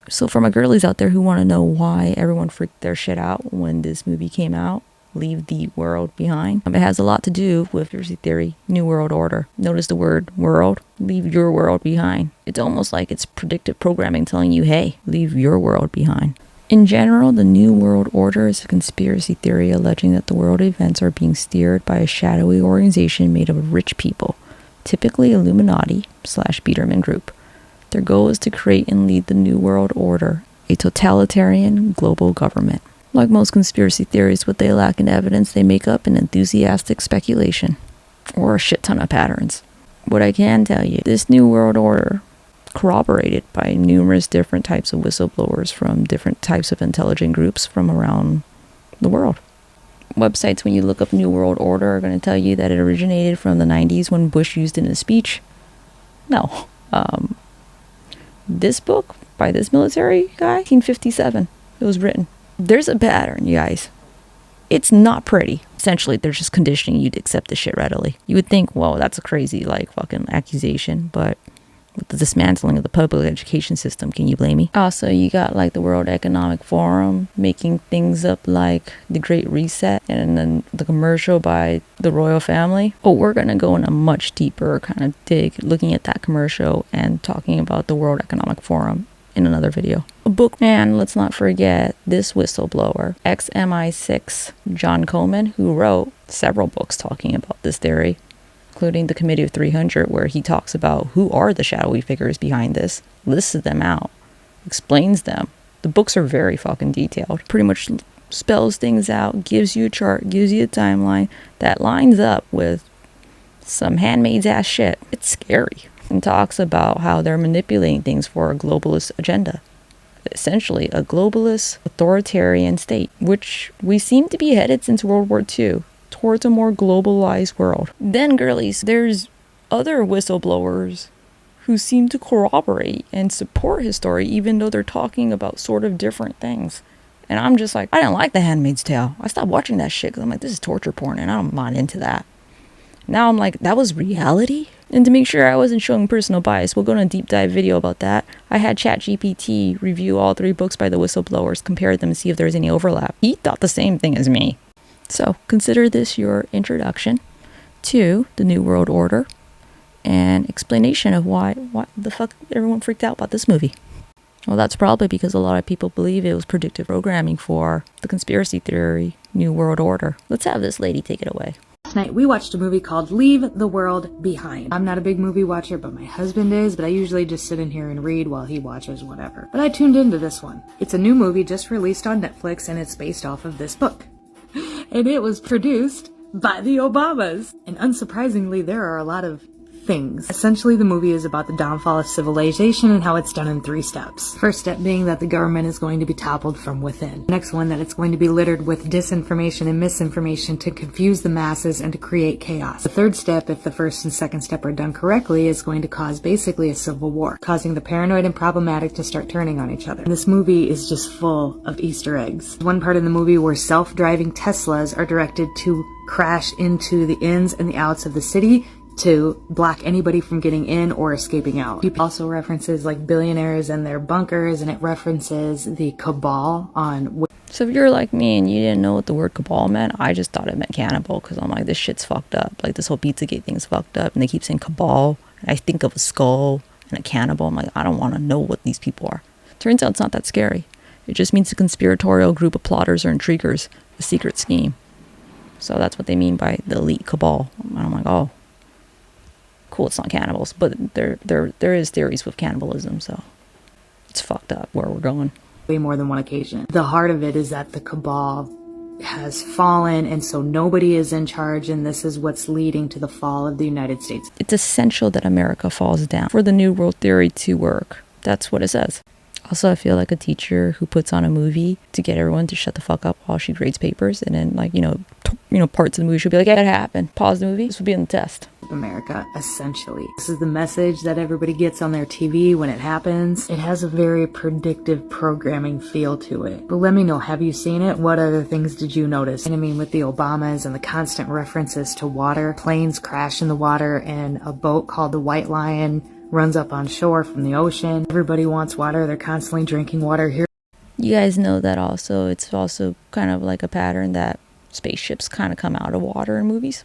So for my girlies out there who want to know why everyone freaked their shit out when this movie came out, Leave the World Behind. It has a lot to do with conspiracy theory, New World Order. Notice the word world, leave your world behind. It's almost like it's predictive programming telling you, hey, leave your world behind. In general, the New World Order is a conspiracy theory alleging that the world events are being steered by a shadowy organization made of rich people, typically Illuminati/Biederman Group. Their goal is to create and lead the New World Order, a totalitarian global government. Like most conspiracy theories, what they lack in evidence, they make up in enthusiastic speculation, or a shit ton of patterns. What I can tell you, this New World Order, corroborated by numerous different types of whistleblowers from different types of intelligent groups from around the world. Websites, when you look up New World Order, are going to tell you that it originated from the 90s when Bush used it in a speech. No. This book by this military guy, 1957, it was written. There's a pattern, you guys. It's not pretty. Essentially, they're just conditioning you to accept this shit readily. You would think, well, that's a crazy, fucking accusation, but with the dismantling of the public education system, can you blame me? Also, you got, the World Economic Forum making things up like the Great Reset, and then the commercial by the royal family. Oh, we're gonna go in a much deeper kind of dig, looking at that commercial and talking about the World Economic Forum in another video. A book, and let's not forget this whistleblower, ex-MI6 John Coleman, who wrote several books talking about this theory, including the Committee of 300, where he talks about who are the shadowy figures behind this, lists them out, explains them. The books are very fucking detailed. Pretty much spells things out, gives you a chart, gives you a timeline that lines up with some Handmaid's ass shit. It's scary. And talks about how they're manipulating things for a globalist agenda. Essentially, a globalist, authoritarian state, which we seem to be headed since World War II, towards a more globalized world. Then, girlies, there's other whistleblowers who seem to corroborate and support his story, even though they're talking about sort of different things. And I'm just like, I didn't like The Handmaid's Tale. I stopped watching that shit because I'm like, this is torture porn, and I'm not into that. Now I'm like, that was reality? And to make sure I wasn't showing personal bias, we'll go on a deep dive video about that. I had ChatGPT review all 3 books by the whistleblowers, compare them, and see if there's any overlap. He thought the same thing as me. So consider this your introduction to the New World Order and explanation of why the fuck everyone freaked out about this movie. Well, that's probably because a lot of people believe it was predictive programming for the conspiracy theory New World Order. Let's have this lady take it away. Last night we watched a movie called Leave the World Behind. I'm not a big movie watcher, but my husband is, but I usually just sit in here and read while he watches whatever. But I tuned into this one. It's a new movie just released on Netflix, and it's based off of this book. And it was produced by the Obamas. And unsurprisingly, there are a lot of things. Essentially, the movie is about the downfall of civilization and how it's done in 3 steps. First step being that the government is going to be toppled from within. Next one, that it's going to be littered with disinformation and misinformation to confuse the masses and to create chaos. The third step, if the first and second step are done correctly, is going to cause basically a civil war, causing the paranoid and problematic to start turning on each other. And this movie is just full of Easter eggs. One part in the movie where self-driving Teslas are directed to crash into the ins and the outs of the city to block anybody from getting in or escaping out. It also references billionaires and their bunkers, and it references the cabal on... So if you're like me and you didn't know what the word cabal meant, I just thought it meant cannibal, because I'm like, this shit's fucked up. This whole Pizzagate thing's fucked up, and they keep saying cabal, and I think of a skull and a cannibal. I'm like, I don't want to know what these people are. Turns out it's not that scary. It just means a conspiratorial group of plotters or intriguers, a secret scheme. So that's what they mean by the elite cabal. And I'm like, oh, cool, it's not cannibals, but there is theories with cannibalism, so it's fucked up where we're going. Way more than one occasion. The heart of it is that the cabal has fallen, and so nobody is in charge, and this is what's leading to the fall of the United States. It's essential that America falls down for the New World Theory to work. That's what it says. Also, I feel like a teacher who puts on a movie to get everyone to shut the fuck up while she grades papers, and then parts of the movie she'll be like, yeah, it happened. Pause the movie. This will be in the test. America, essentially. This is the message that everybody gets on their TV when it happens. It has a very predictive programming feel to it. But let me know, have you seen it? What other things did you notice? And I mean, with the Obamas and the constant references to water, planes crash in the water, and a boat called the White Lion runs up on shore from the ocean. Everybody wants water. They're constantly drinking water. Here, you guys know that also, it's also kind of like a pattern that spaceships kind of come out of water in movies.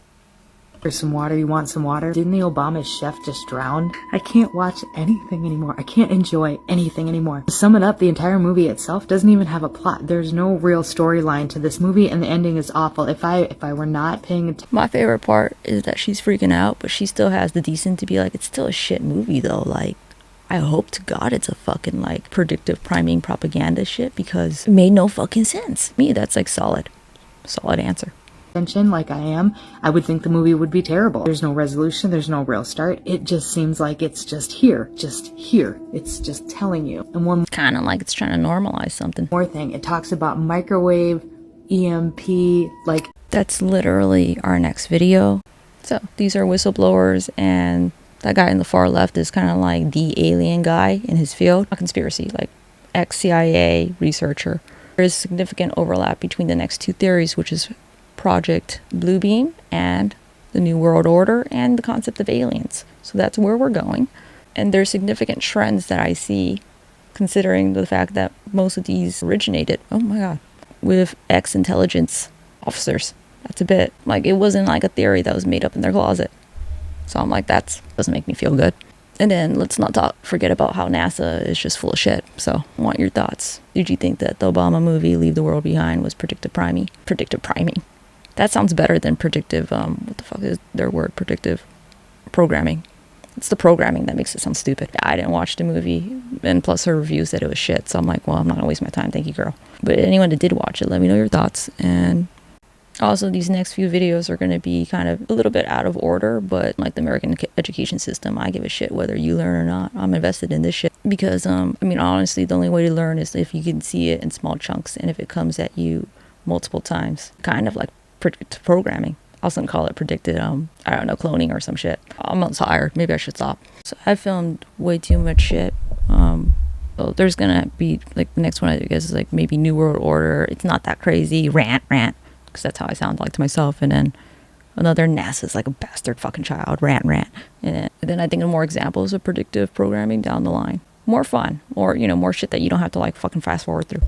there's some water. You want some water? Didn't the Obama chef just drown? I can't watch anything anymore. I can't enjoy anything anymore. To sum it up, the entire movie itself doesn't even have a plot. There's no real storyline to this movie, and the ending is awful. If I were not paying attention. My favorite part is that she's freaking out, but she still has the decent to be like, it's still a shit movie though. Like, I hope to God it's a fucking like predictive priming propaganda shit, because it made no fucking sense. Me, that's like solid answer. Like I am, I would think the movie would be terrible. There's no resolution, there's no real start. It just seems like it's just here. It's just telling you. And one kind of like it's trying to normalize something. more thing, it talks about microwave, EMP, like... That's literally our next video. So these are whistleblowers, and that guy in the far left is kind of like the alien guy in his field. A conspiracy, like ex-CIA researcher. There is significant overlap between the next two theories, which is Project Bluebeam and the New World Order and the concept of aliens. So that's where we're going. And there's significant trends that I see, considering the fact that most of these originated, oh my God, with ex-intelligence officers. That's a bit like, it wasn't like a theory that was made up in their closet. So I'm like, that doesn't make me feel good. And then let's not forget about how NASA is just full of shit. So I want your thoughts. Did you think that the Obama movie Leave the World Behind was predictive priming? Predictive priming. That sounds better than predictive, what the fuck is their word? Predictive programming. It's the programming that makes it sound stupid. I didn't watch the movie, and plus her review said it was shit. So I'm like, well, I'm not gonna waste my time. Thank you, girl. But anyone that did watch it, let me know your thoughts. And also, these next few videos are going to be kind of a little bit out of order, but like the American education system, I give a shit whether you learn or not. I'm invested in this shit because, I mean, honestly, the only way to learn is if you can see it in small chunks and if it comes at you multiple times. Kind of like predictive programming. I was going to call it predicted, I don't know, cloning or some shit. I'm not tired. Maybe I should stop. So I filmed way too much shit. So there's going to be, like, the next one, I guess, is like maybe New World Order. It's not that crazy. Rant. Because that's how I sound like to myself. And then another NASA's like a bastard fucking child. Rant. And then I think of more examples of predictive programming down the line. More fun. Or, you know, more shit that you don't have to like fucking fast forward through.